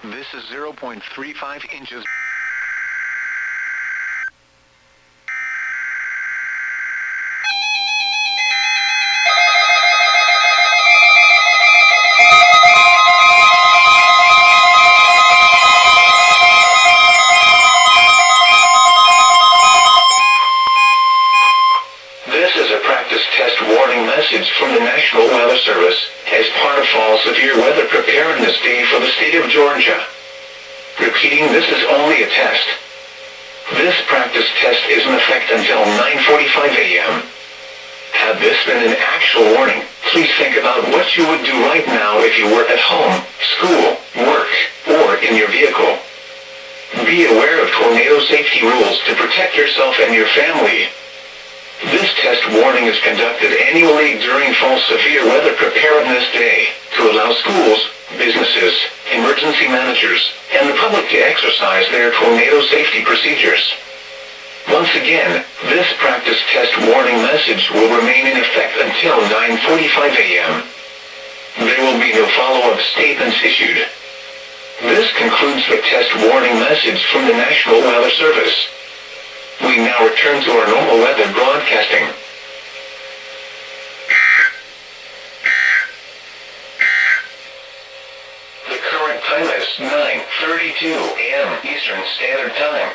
This is 0.35 inches. This is a practice test warning message from the National Weather Service as part of Fall Severe Weather Preparedness Day for the state of Georgia. Repeating, this is only a test. This practice test is in effect until 9:45 a.m. Had this been an actual warning, please think about what you would do right now if you were at home, school, work, or in your vehicle. Be aware of tornado safety rules to protect yourself and your family. This test warning is conducted annually during Fall Severe Weather Preparedness Day to allow schools, businesses, emergency managers, and the public to exercise their tornado safety procedures. Once again, this practice test warning message will remain in effect until 9:45 a.m. There will be no follow-up statements issued. This concludes the test warning message from the National Weather Service. We now return to our normal weather broadcasting. The current time is 9:32 a.m. Eastern Standard Time.